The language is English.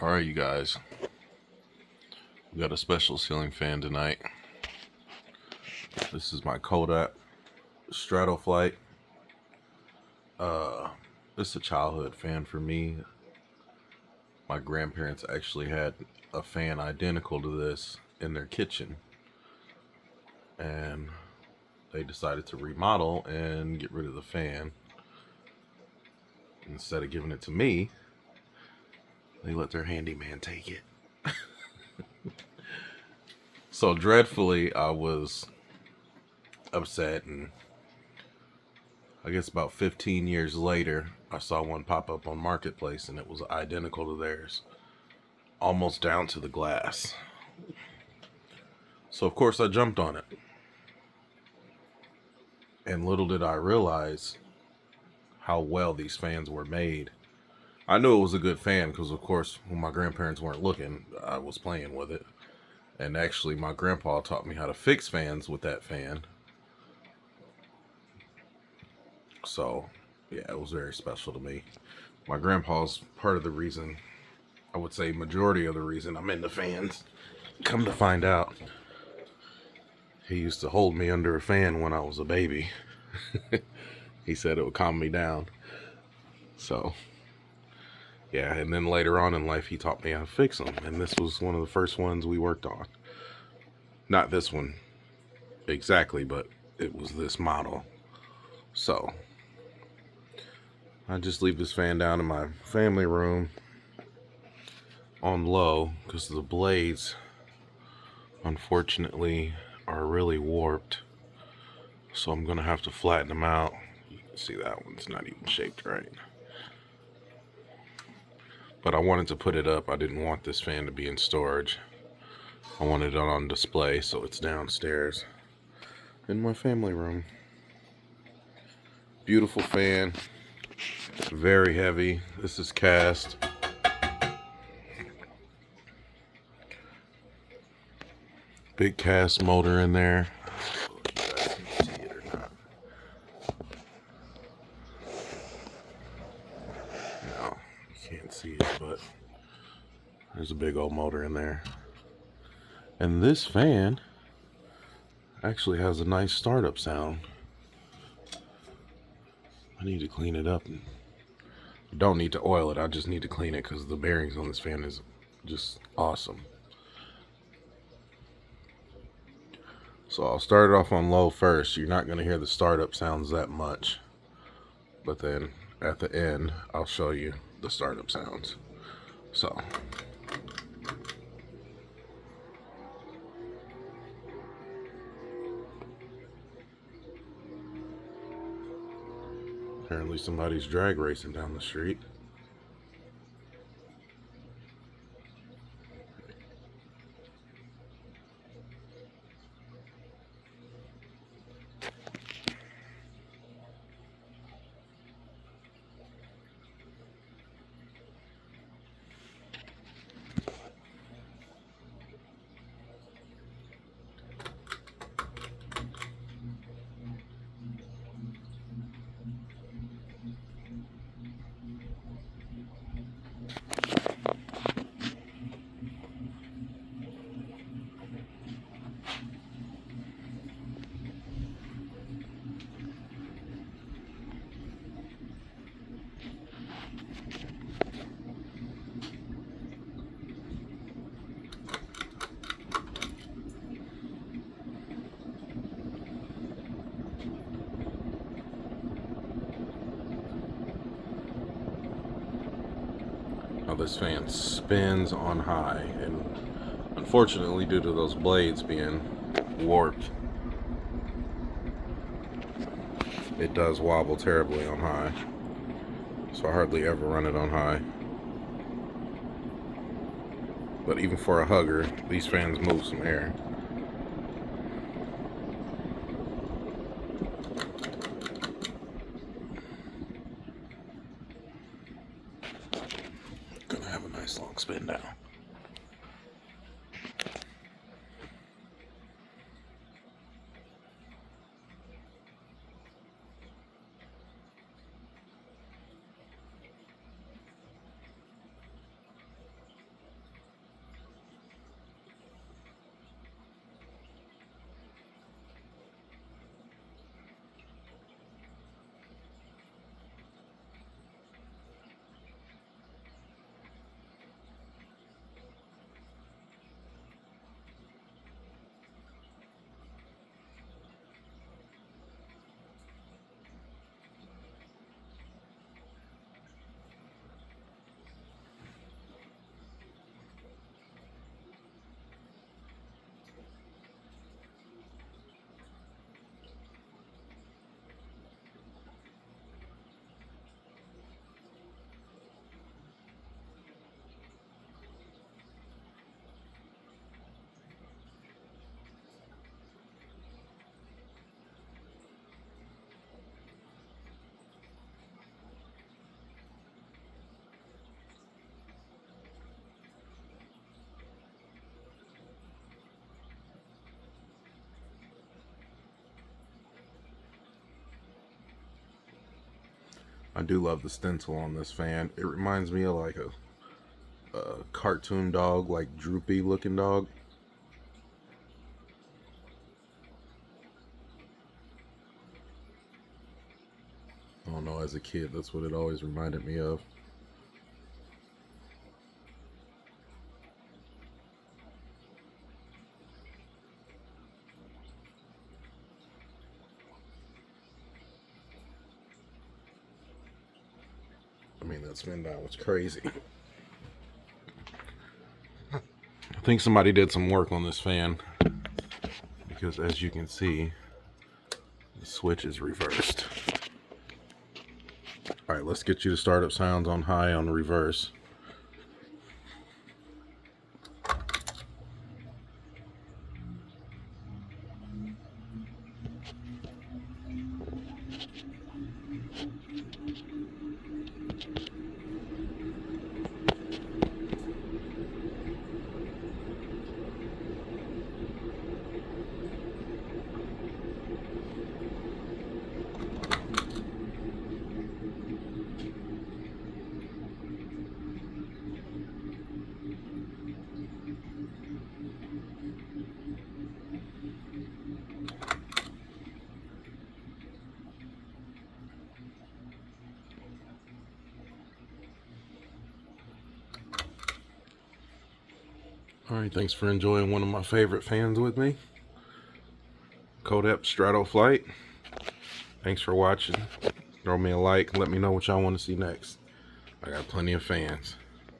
Alright, you guys, we got a special ceiling fan tonight. This is my Codep Stratoflite. This is a childhood fan for me. My grandparents actually had a fan identical to this in their kitchen, and they decided to remodel and get rid of the fan. Instead of giving it to me, they let their handyman take it. So dreadfully, I was upset, and I guess about 15 years later, I saw one pop up on Marketplace, and it was identical to theirs, almost down to the glass. So of course I jumped on it. And little did I realize how well these fans were made. I knew it was a good fan because, of course, when my grandparents weren't looking, I was playing with it. And actually, my grandpa taught me how to fix fans with that fan. So, yeah, it was very special to me. My grandpa's part of the reason, I would say majority of the reason I'm into fans. Come to find out, he used to hold me under a fan when I was a baby. He said it would calm me down. So, yeah, and then later on in life, he taught me how to fix them. And this was one of the first ones we worked on. Not this one exactly, but it was this model. So, I just leave this fan down in my family room on low because the blades, unfortunately, are really warped. So I'm going to have to flatten them out. You can see that one's not even shaped right. But I wanted to put it up. I didn't want this fan to be in storage. I wanted it on display, so it's downstairs in my family room. Beautiful fan. Very heavy. This is cast. Big cast motor in there. You guys can see it or not. No, you can't see it, but there's a big old motor in there. And this fan actually has a nice startup sound. I need to clean it up. I don't need to oil it. I just need to clean it because the bearings on this fan is just awesome. So I'll start it off on low first. You're not going to hear the startup sounds that much. But then at the end, I'll show you the startup sounds. So. Apparently somebody's drag racing down the street. Now this fan spins on high, and unfortunately, due to those blades being warped, it does wobble terribly on high. So I hardly ever run it on high. But even for a hugger, these fans move some air. Gonna have a nice long spin down. do love the stencil on this fan. It reminds me of like a cartoon dog, like droopy looking dog. I don't know, as a kid, that's what it always reminded me of. I mean, that spin down was crazy. I think somebody did some work on this fan, because as you can see, the switch is reversed. Alright, let's get you the startup sounds on high on reverse. Alright, thanks for enjoying one of my favorite fans with me. Codep Stratoflite. Thanks for watching. Throw me a like. Let me know what y'all want to see next. I got plenty of fans.